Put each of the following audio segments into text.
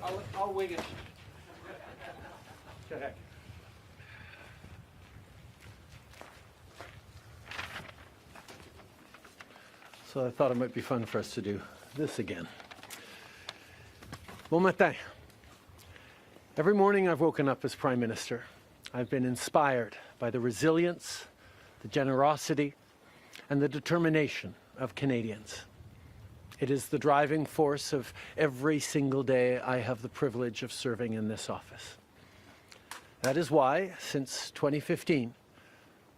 I'll wing it. Correct. So I thought it might be fun for us to do this again. Bon matin. Every morning I've woken up as Prime Minister. I've been inspired by the resilience, the generosity, and the determination of Canadians. It is the driving force of every single day I have the privilege of serving in this office. That is why, since 2015,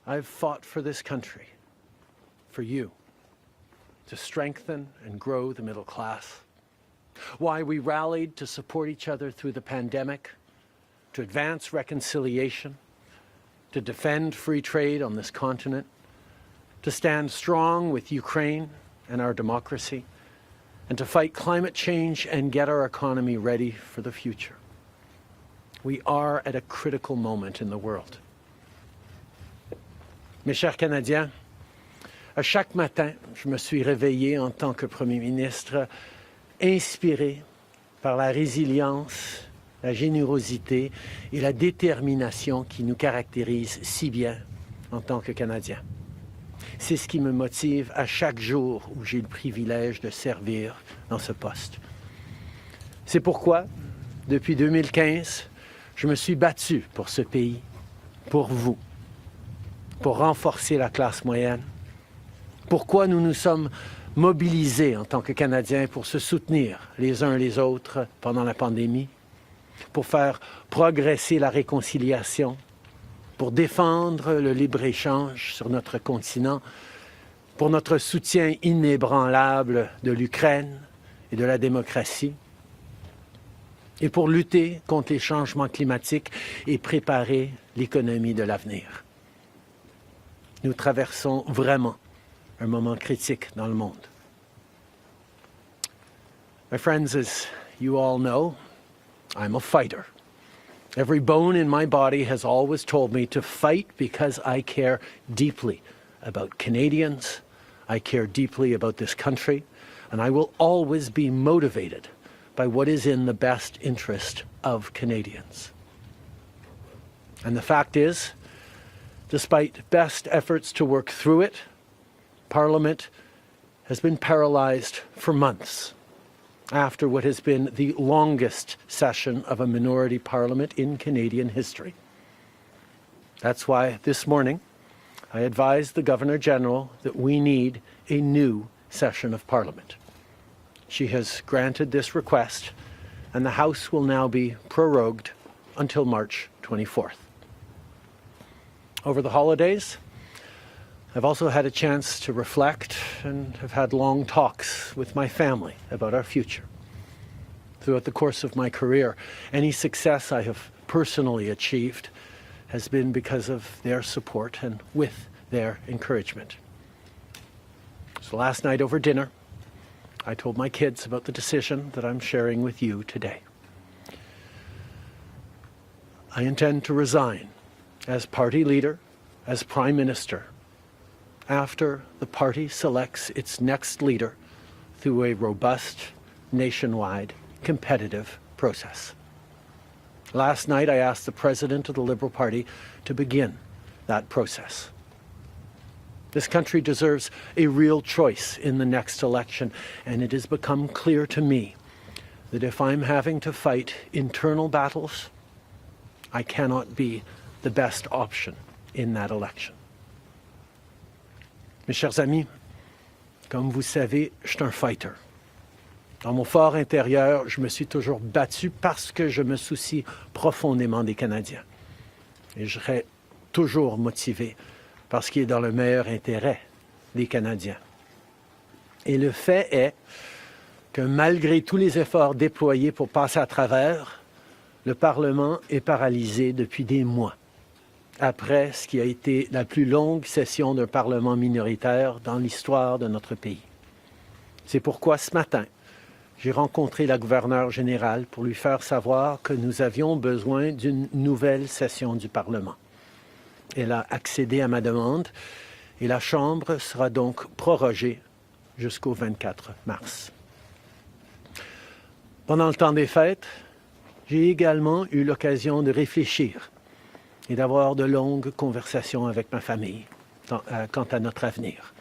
I've fought for this country, for you, to strengthen and grow the middle class. Why we rallied to support each other through the pandemic, to advance reconciliation, to defend free trade on this continent, to stand strong with Ukraine and our democracy, and to fight climate change and get our economy ready for the future. We are at a critical moment in the world. Mes chers Canadiens, à chaque matin, je me suis réveillé en tant que Premier ministre, inspiré par la résilience, la générosité et la détermination qui nous caractérisent si bien en tant que Canadiens. C'est ce qui me motive à chaque jour où j'ai le privilège de servir dans ce poste. C'est pourquoi, depuis 2015, je me suis battu pour ce pays, pour vous, pour renforcer la classe moyenne. Pourquoi nous nous sommes mobilisés en tant que Canadiens pour se soutenir les uns les autres pendant la pandémie, pour faire progresser la réconciliation, pour défendre le libre-échange sur notre continent, pour notre soutien inébranlable de l'Ukraine et de la démocratie, et pour lutter contre les changements climatiques et préparer l'économie de l'avenir. Nous traversons vraiment un moment critique dans le monde. My friends, as you all know, I'm a fighter. Every bone in my body has always told me to fight because I care deeply about Canadians, I care deeply about this country, and I will always be motivated by what is in the best interest of Canadians. And the fact is, despite best efforts to work through it, Parliament has been paralyzed for months after what has been the longest session of a minority parliament in Canadian history. That's why this morning I advised the Governor-General that we need a new session of Parliament. She has granted this request, and the House will now be prorogued until March 24th. Over the holidays, I've also had a chance to reflect and have had long talks with my family about our future. Throughout the course of my career, any success I have personally achieved has been because of their support and with their encouragement. So last night over dinner, I told my kids about the decision that I'm sharing with you today. I intend to resign as party leader, as Prime Minister, after the party selects its next leader through a robust, nationwide, competitive process. Last night, I asked the President of the Liberal Party to begin that process. This country deserves a real choice in the next election, and it has become clear to me that if I'm having to fight internal battles, I cannot be the best option in that election. Mes chers amis, comme vous savez, je suis un fighter. Dans mon fort intérieur, je me suis toujours battu parce que je me soucie profondément des Canadiens. Et je serai toujours motivé par ce qui est dans le meilleur intérêt des Canadiens. Et le fait est que malgré tous les efforts déployés pour passer à travers, le Parlement est paralysé depuis des mois, après ce qui a été la plus longue session d'un Parlement minoritaire dans l'histoire de notre pays. C'est pourquoi ce matin, j'ai rencontré la gouverneure générale pour lui faire savoir que nous avions besoin d'une nouvelle session du Parlement. Elle a accédé à ma demande et la Chambre sera donc prorogée jusqu'au 24 mars. Pendant le temps des fêtes, j'ai également eu l'occasion de réfléchir et d'avoir de longues conversations avec ma famille quant à notre avenir.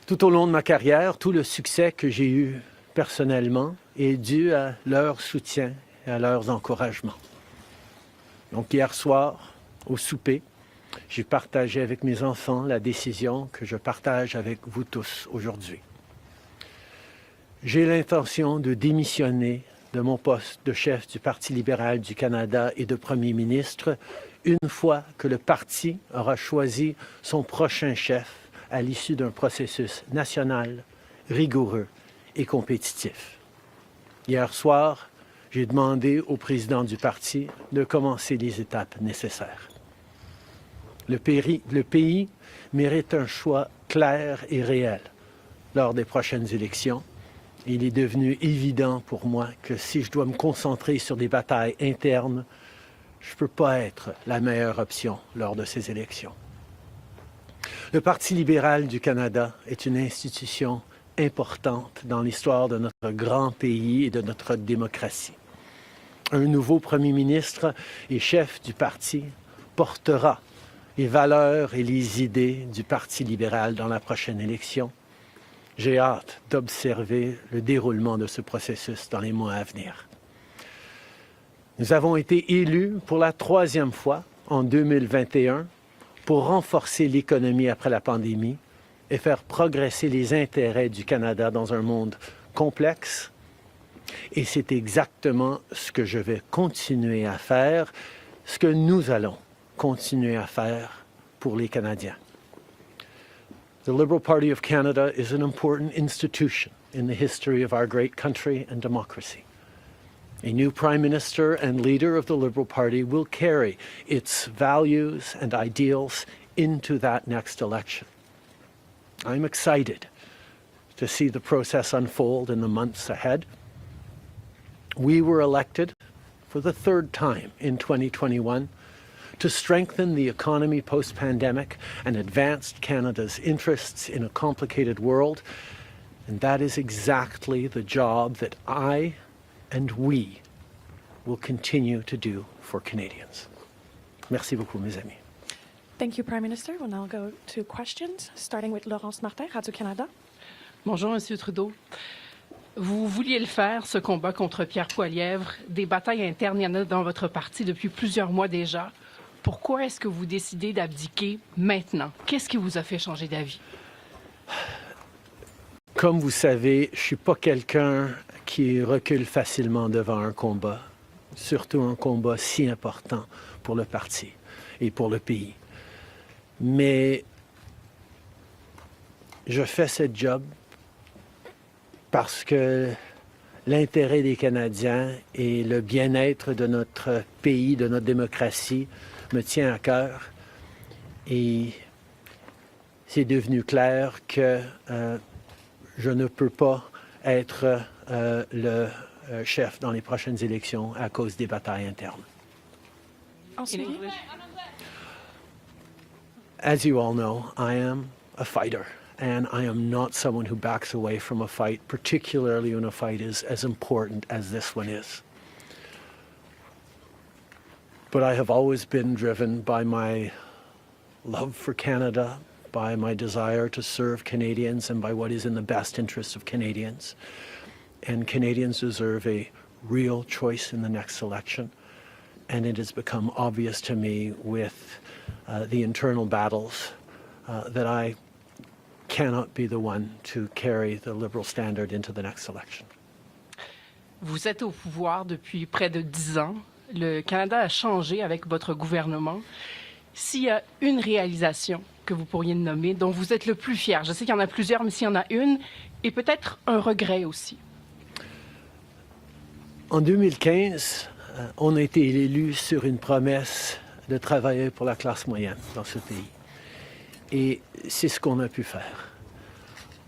Tout au long de ma carrière, tout le succès que j'ai eu personnellement est dû à leur soutien et à leurs encouragements. Donc hier soir, au souper, j'ai partagé avec mes enfants la décision que je partage avec vous tous aujourd'hui. J'ai l'intention de démissionner de mon poste de chef du Parti libéral du Canada et de premier ministre une fois que le parti aura choisi son prochain chef à l'issue d'un processus national, rigoureux et compétitif. Hier soir, j'ai demandé au président du parti de commencer les étapes nécessaires. Le pays mérite un choix clair et réel lors des prochaines élections. Il est devenu évident pour moi que si je dois me concentrer sur des batailles internes, je ne peux pas être la meilleure option lors de ces élections. Le Parti libéral du Canada est une institution importante dans l'histoire de notre grand pays et de notre démocratie. Un nouveau premier ministre et chef du parti portera les valeurs et les idées du Parti libéral dans la prochaine élection. J'ai hâte d'observer le déroulement de ce processus dans les mois à venir. Nous avons été élus pour la 3e fois en 2021 pour renforcer l'économie après la pandémie et faire progresser les intérêts du Canada dans un monde complexe. Et c'est exactement ce que je vais continuer à faire, ce que nous allons continuer à faire pour les Canadiens. The Liberal Party of Canada is an important institution in the history of our great country and democracy. A new Prime Minister and leader of the Liberal Party will carry its values and ideals into that next election. I'm excited to see the process unfold in the months ahead. We were elected for the 3rd time in 2021 to strengthen the economy post-pandemic and advance Canada's interests in a complicated world. And that is exactly the job that I and we will continue to do for Canadians. Merci beaucoup, mes amis. Thank you, Prime Minister. We'll now go to questions, starting with Laurence Martin, Radio-Canada. Bonjour, Monsieur Trudeau. Vous vouliez le faire, ce combat contre Pierre Poilievre. Des batailles internes, il y en a dans votre parti depuis plusieurs mois déjà. Pourquoi est-ce que vous décidez d'abdiquer maintenant? Qu'est-ce qui vous a fait changer d'avis? Comme vous savez, je ne suis pas quelqu'un qui recule facilement devant un combat, surtout un combat si important pour le parti et pour le pays. Mais je fais ce job parce que l'intérêt des Canadiens et le bien-être de notre pays, de notre démocratie, me tient à cœur. Et c'est devenu clair que je ne peux pas être le chef dans les prochaines élections à cause des batailles internes. Ensuite, As you all know, I am a fighter, and I am not someone who backs away from a fight, particularly when a fight is as important as this one is. But I have always been driven by my love for Canada, by my desire to serve Canadians, and by what is in the best interest of Canadians. And Canadians deserve a real choice in the next election. And it has become obvious to me with the internal battles that I cannot be the one to carry the Liberal standard into the next election. Vous êtes au pouvoir depuis près de 10 ans. Le Canada a changé avec votre gouvernement. S'il y a une réalisation que vous pourriez nommer, dont vous êtes le plus fier, je sais qu'il y en a plusieurs, mais s'il y en a une, et peut-être un regret aussi. En 2015, on a été élu sur une promesse de travailler pour la classe moyenne dans ce pays. Et c'est ce qu'on a pu faire.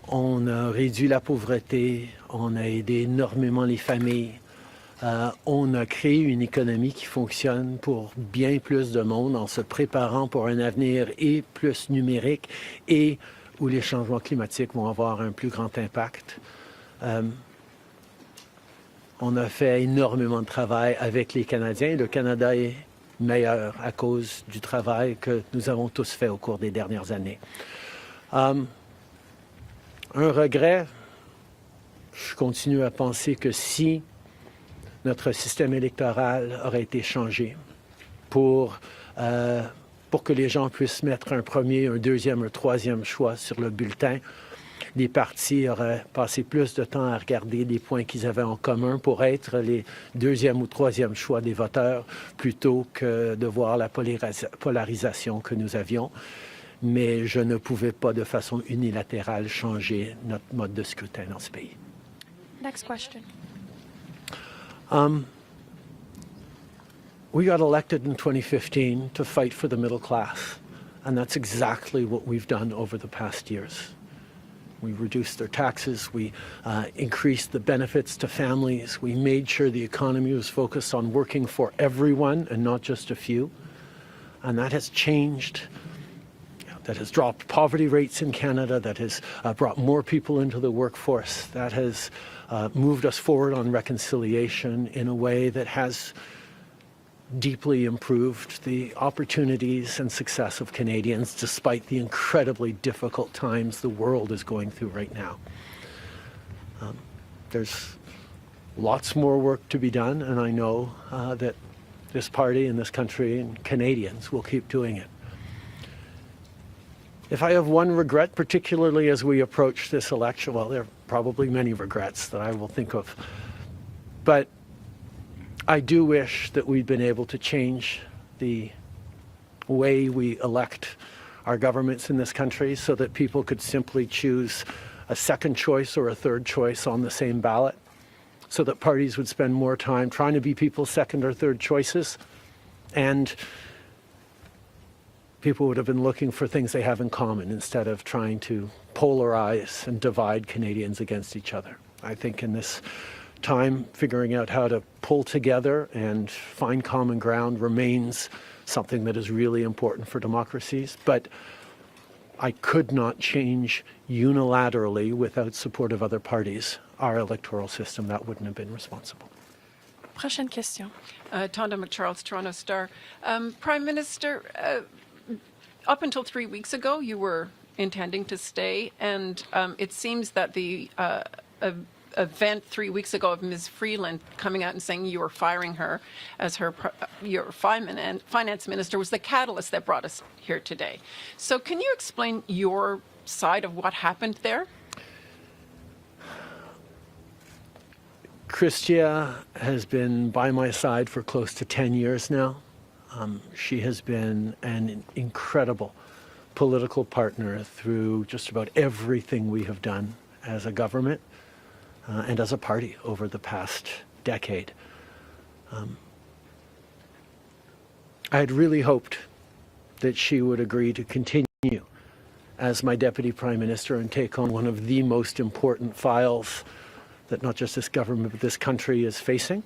On a réduit la pauvreté, on a aidé énormément les familles, on a créé une économie qui fonctionne pour bien plus de monde en se préparant pour un avenir et plus numérique et où les changements climatiques vont avoir un plus grand impact. On On a fait énormément de travail avec les Canadiens. Le Canada est meilleur à cause du travail que nous avons tous fait au cours des dernières années. Un regret, je continue à penser que si notre système électoral aurait été changé pour que les gens puissent mettre un premier, un deuxième, un troisième choix sur le bulletin, les partis auraient passé plus de temps à regarder les points qu'ils avaient en commun pour être les deuxième ou troisième choix des voteurs plutôt que de voir la polarisation que nous avions. Mais je ne pouvais pas de façon unilatérale changer notre mode de scrutin dans ce pays. Next question. We got elected in 2015 to fight for the middle class, and that's exactly what we've done over the past years. We reduced their taxes, we increased the benefits to families, we made sure the economy was focused on working for everyone and not just a few, and that has changed. That has dropped poverty rates in Canada, that has brought more people into the workforce, that has moved us forward on reconciliation in a way that has deeply improved the opportunities and success of Canadians despite the incredibly difficult times the world is going through right now. There's lots more work to be done, and I know that this party and this country and Canadians will keep doing it. If I have one regret, particularly as we approach this election, well, there are probably many regrets that I will think of, but I do wish that we'd been able to change the way we elect our governments in this country so that people could simply choose a second choice or a third choice on the same ballot, so that parties would spend more time trying to be people's second or third choices, and people would have been looking for things they have in common instead of trying to polarize and divide Canadians against each other. I think in this time, figuring out how to pull together and find common ground remains something that is really important for democracies. But I could not change unilaterally, without support of other parties, our electoral system. That wouldn't have been responsible. Prochaine question. Tonda McCharles, Toronto Star. Prime Minister, up until 3 weeks ago, you were intending to stay, and it seems that the event 3 weeks ago of Ms. Freeland coming out and saying you were firing her as your finance minister was the catalyst that brought us here today. So can you explain your side of what happened there? Chrystia has been by my side for close to 10 years now. She has been an incredible political partner through just about everything we have done as a government and as a party over the past decade. I had really hoped that she would agree to continue as my Deputy Prime Minister and take on one of the most important files that not just this government but this country is facing,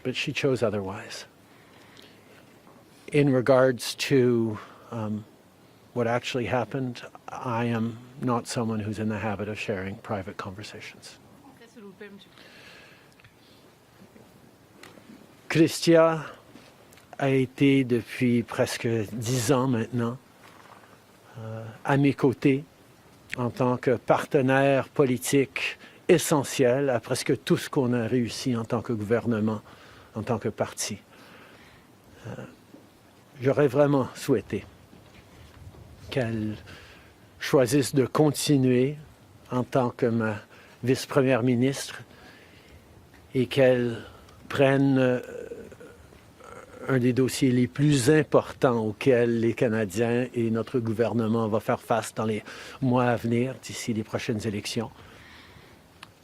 but she chose otherwise. In regards to what actually happened, I am not someone who's in the habit of sharing private conversations. Chrystia a été depuis presque 10 ans maintenant à mes côtés en tant que partenaire politique essentiel à presque tout ce qu'on a réussi en tant que gouvernement, en tant que parti. J'aurais vraiment souhaité qu'elle choisisse de continuer en tant que ma vice-première ministre et qu'elle prenne un des dossiers les plus importants auxquels les Canadiens et notre gouvernement vont faire face dans les mois à venir, d'ici les prochaines élections.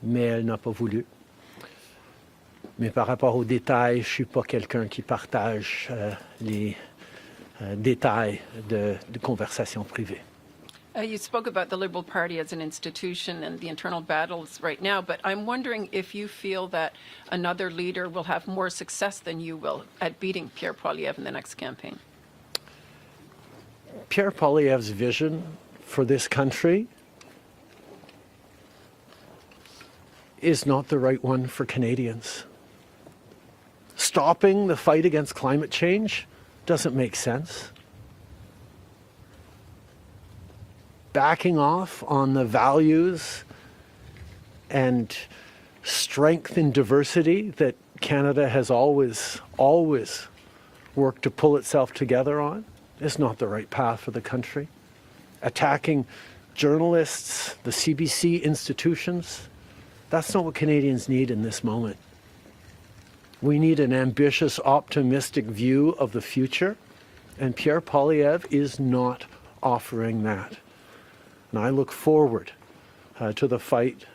Mais elle n'a pas voulu. Mais par rapport aux détails, je ne suis pas quelqu'un qui partage les détails de conversations privées. You spoke about the Liberal Party as an institution and the internal battles right now, but I'm wondering if you feel that another leader will have more success than you will at beating Pierre Poilievre in the next campaign. Pierre Poilievre's vision for this country is not the right one for Canadians. Stopping the fight against climate change doesn't make sense. Backing off on the values and strength in diversity that Canada has always worked to pull itself together on is not the right path for the country. Attacking journalists, the CBC institutions, that's not what Canadians need in this moment. We need an ambitious, optimistic view of the future, and Pierre Poilievre is not offering that. And I look forward to the fight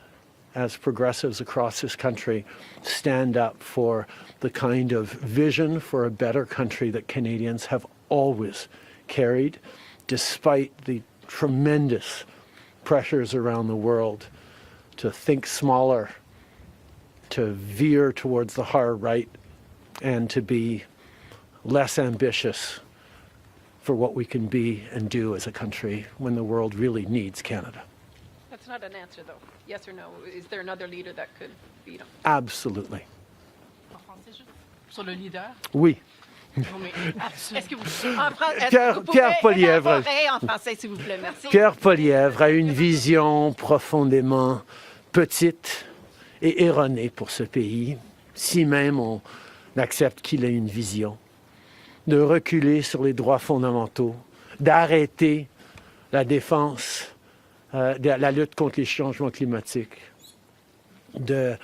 as progressives across this country stand up for the kind of vision for a better country that Canadians have always carried, despite the tremendous pressures around the world to think smaller, to veer towards the hard right, and to be less ambitious for what we can be and do as a country when the world really needs Canada. That's not an answer, though. Yes or no? Is there another leader that could beat him? Absolutely. En français, juste sur le leader. Oui. Non, mais est-ce que vous... Pierre Poilievre. En français, s'il vous plaît. Merci. Pierre Poilievre a une vision profondément petite et erronée pour ce pays, si même on accepte qu'il ait une vision, de reculer sur les droits fondamentaux, d'arrêter la défense, la lutte contre les changements climatiques, de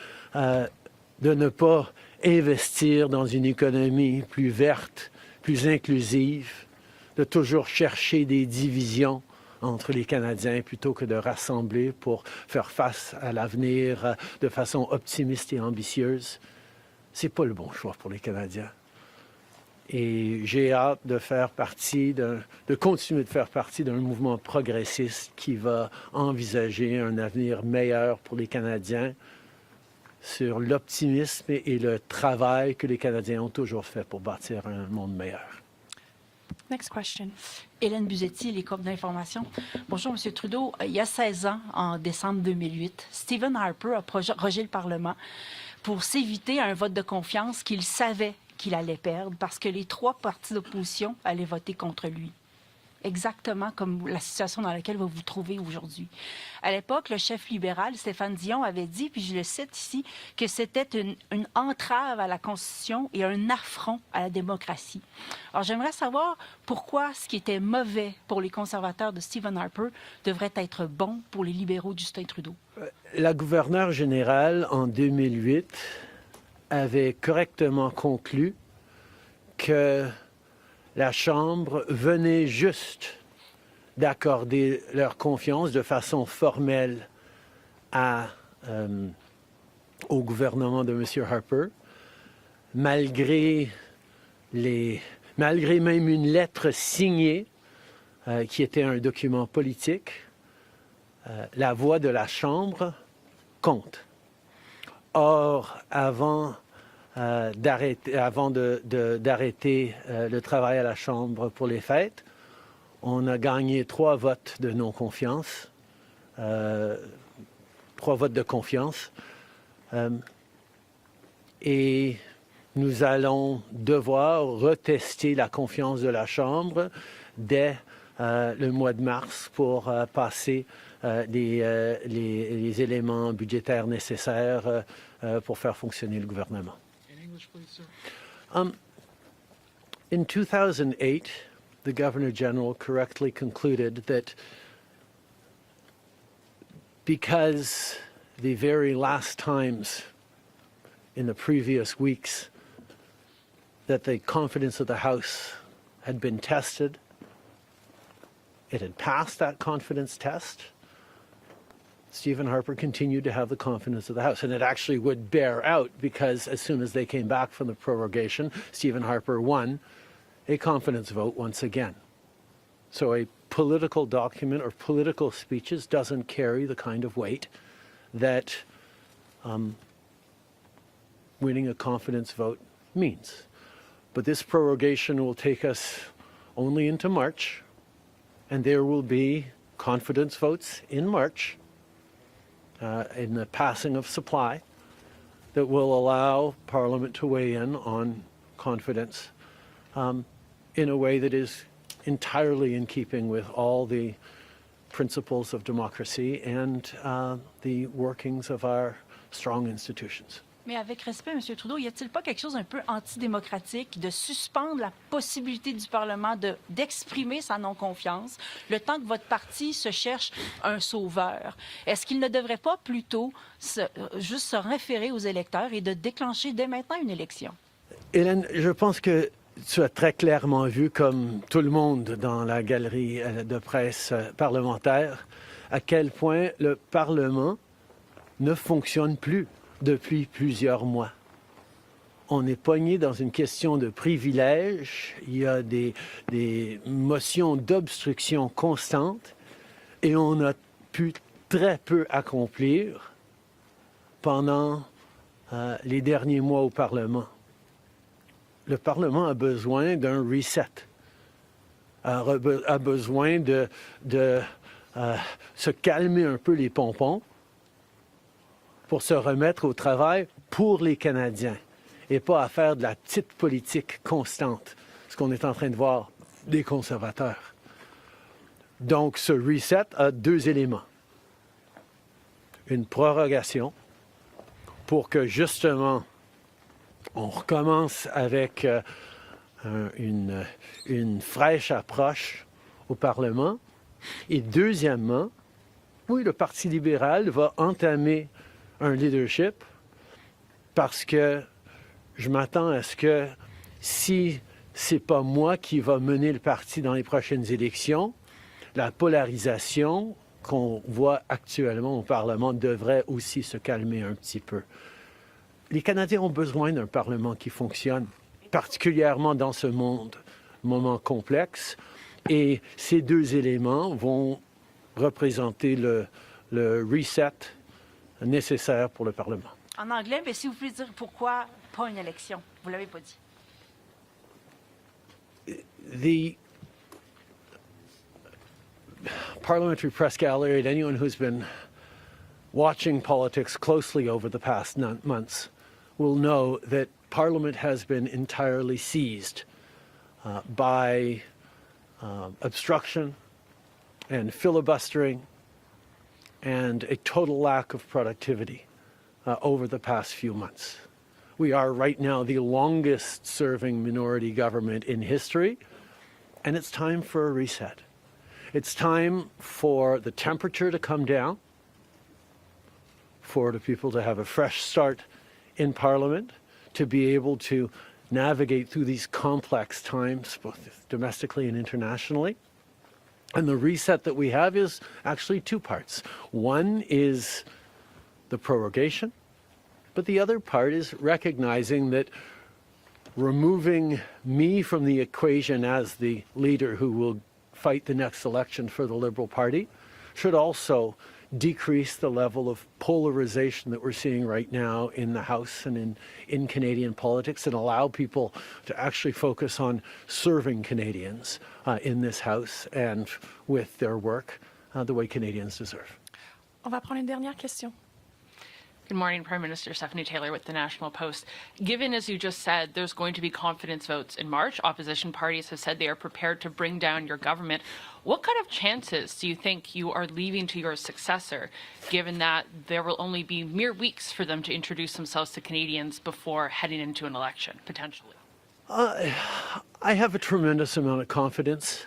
ne pas investir dans une économie plus verte, plus inclusive, de toujours chercher des divisions entre les Canadiens plutôt que de rassembler pour faire face à l'avenir de façon optimiste et ambitieuse. C'est pas le bon choix pour les Canadiens. Et j'ai hâte de continuer de faire partie d'un mouvement progressiste qui va envisager un avenir meilleur pour les Canadiens sur l'optimisme et le travail que les Canadiens ont toujours fait pour bâtir un monde meilleur. Next question. Hélène Buzetti, les corps d'information. Bonjour, M. Trudeau. Il y a 16 ans, en décembre 2008, Stephen Harper a prorogé le Parlement pour s'éviter un vote de confiance qu'il savait qu'il allait perdre parce que les 3 partis d'opposition allaient voter contre lui. Exactement comme la situation dans laquelle vous vous trouvez aujourd'hui. À l'époque, le chef libéral, Stéphane Dion, avait dit, puis je le cite ici, que c'était une entrave à la Constitution et un affront à la démocratie. Alors, j'aimerais savoir pourquoi ce qui était mauvais pour les conservateurs de Stephen Harper devrait être bon pour les libéraux de Justin Trudeau. La gouverneure générale, en 2008, avait correctement conclu que la Chambre venait juste d'accorder leur confiance de façon formelle au gouvernement de M. Harper, malgré même une lettre signée qui était un document politique. La voix de la Chambre compte. Or, avant d'arrêter le travail à la Chambre pour les fêtes, on a gagné 3 votes de non-confiance, 3 votes de confiance, et nous allons devoir retester la confiance de la Chambre dès le mois de mars pour passer les éléments budgétaires nécessaires pour faire fonctionner le gouvernement. In 2008, the Governor General correctly concluded that because the very last times in the previous weeks that the confidence of the House had been tested, it had passed that confidence test. Stephen Harper continued to have the confidence of the House. And it actually would bear out because as soon as they came back from the prorogation, Stephen Harper won a confidence vote once again. So a political document or political speeches doesn't carry the kind of weight that winning a confidence vote means. But this prorogation will take us only into March, and there will be confidence votes in March. in the passing of supply that will allow Parliament to weigh in on confidence in a way that is entirely in keeping with all the principles of democracy and the workings of our strong institutions. Mais avec respect, M. Trudeau, y a-t-il pas quelque chose un peu antidémocratique de suspendre la possibilité du Parlement d'exprimer sa non-confiance le temps que votre parti se cherche un sauveur? Est-ce qu'il ne devrait pas plutôt juste se référer aux électeurs et de déclencher dès maintenant une élection? Hélène, je pense que tu as très clairement vu, comme tout le monde dans la galerie de presse parlementaire, à quel point le Parlement ne fonctionne plus depuis plusieurs mois. On est pogné dans une question de privilèges, il y a des motions d'obstruction constantes et on a pu très peu accomplir pendant les derniers mois au Parlement. Le Parlement a besoin d'un reset, a besoin de se calmer un peu les pompons pour se remettre au travail pour les Canadiens et pas à faire de la petite politique constante, ce qu'on est en train de voir des conservateurs. Donc, ce reset a deux éléments. Une prorogation pour que, justement, on recommence avec une fraîche approche au Parlement. Et deuxièmement, oui, le Parti libéral va entamer un leadership parce que je m'attends à ce que si c'est pas moi qui va mener le parti dans les prochaines élections, la polarisation qu'on voit actuellement au Parlement devrait aussi se calmer un petit peu. Les Canadiens ont besoin d'un Parlement qui fonctionne, particulièrement dans ce moment complexe, et ces deux éléments vont représenter le reset nécessaire pour le Parlement. En anglais, mais si vous pouvez dire pourquoi pas une élection, vous l'avez pas dit. The parliamentary press gallery and anyone who's been watching politics closely over the past months will know that Parliament has been entirely seized by obstruction and filibustering and a total lack of productivity over the past few months. We are right now the longest serving minority government in history, and it's time for a reset. It's time for the temperature to come down, for the people to have a fresh start in Parliament, to be able to navigate through these complex times, both domestically and internationally. And the reset that we have is actually two parts. One is the prorogation, but the other part is recognizing that removing me from the equation as the leader who will fight the next election for the Liberal Party should also decrease the level of polarization that we're seeing right now in the House and in Canadian politics and allow people to actually focus on serving Canadians in this House and with their work the way Canadians deserve. On va prendre une dernière question. Good morning, Prime Minister. Stephanie Taylor with the National Post. Given, as you just said, there's going to be confidence votes in March, opposition parties have said they are prepared to bring down your government. What kind of chances do you think you are leaving to your successor, given that there will only be mere weeks for them to introduce themselves to Canadians before heading into an election, potentially? I have a tremendous amount of confidence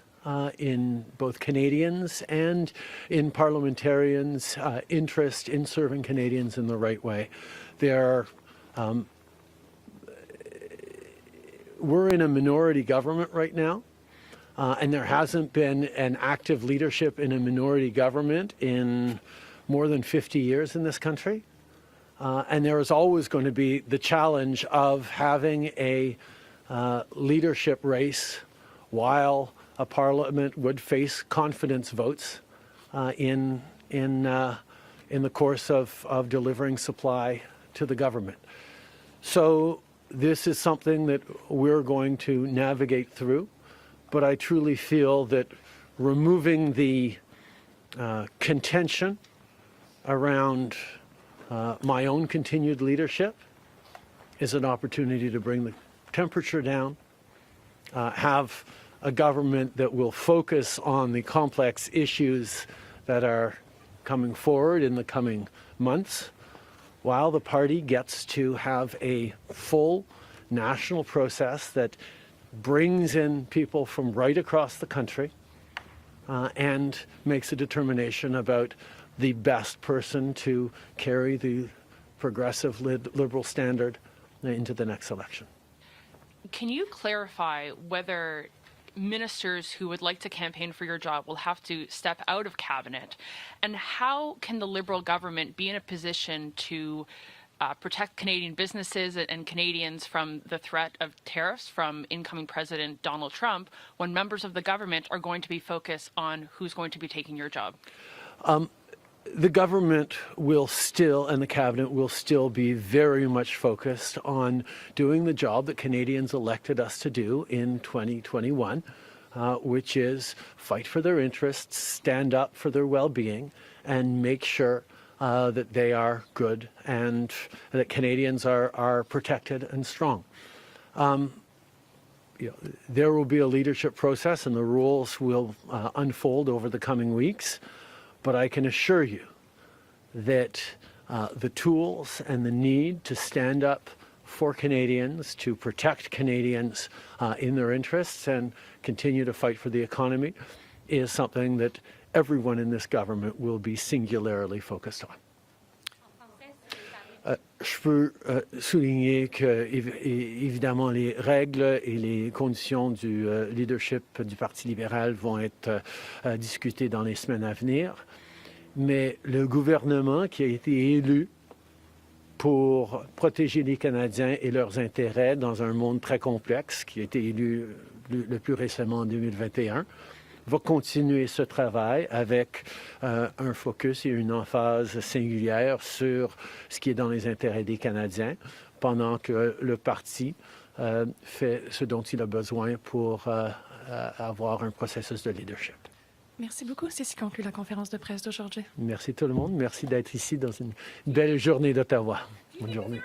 in both Canadians and in parliamentarians' interest in serving Canadians in the right way. We're in a minority government right now, and there hasn't been an active leadership in a minority government in more than 50 years in this country. And there is always going to be the challenge of having a leadership race while a parliament would face confidence votes in the course of delivering supply to the government. So this is something that we're going to navigate through, but I truly feel that removing the contention around my own continued leadership is an opportunity to bring the temperature down, have a government that will focus on the complex issues that are coming forward in the coming months, while the party gets to have a full national process that brings in people from right across the country and makes a determination about the best person to carry the progressive liberal standard into the next election. Can you clarify whether ministers who would like to campaign for your job will have to step out of cabinet? And how can the Liberal government be in a position to protect Canadian businesses and Canadians from the threat of tariffs from incoming President Donald Trump when members of the government are going to be focused on who's going to be taking your job? The government will still, and the cabinet will still be very much focused on doing the job that Canadians elected us to do in 2021, which is fight for their interests, stand up for their well-being, and make sure that they are good and that Canadians are protected and strong. There will be a leadership process and the rules will unfold over the coming weeks. But I can assure you that the tools and the need to stand up for Canadians, to protect Canadians in their interests and continue to fight for the economy is something that everyone in this government will be singularly focused on. Je peux souligner que, évidemment, les règles et les conditions du leadership du Parti libéral vont être discutées dans les semaines à venir. Mais le gouvernement qui a été élu pour protéger les Canadiens et leurs intérêts dans un monde très complexe, qui a été élu le plus récemment en 2021, va continuer ce travail avec un focus et une emphase singulière sur ce qui est dans les intérêts des Canadiens, pendant que le parti fait ce dont il a besoin pour avoir un processus de leadership. Merci beaucoup. C'est ce qui conclut la conférence de presse d'aujourd'hui. Merci tout le monde. Merci d'être ici dans une belle journée d'Ottawa. Bonne journée.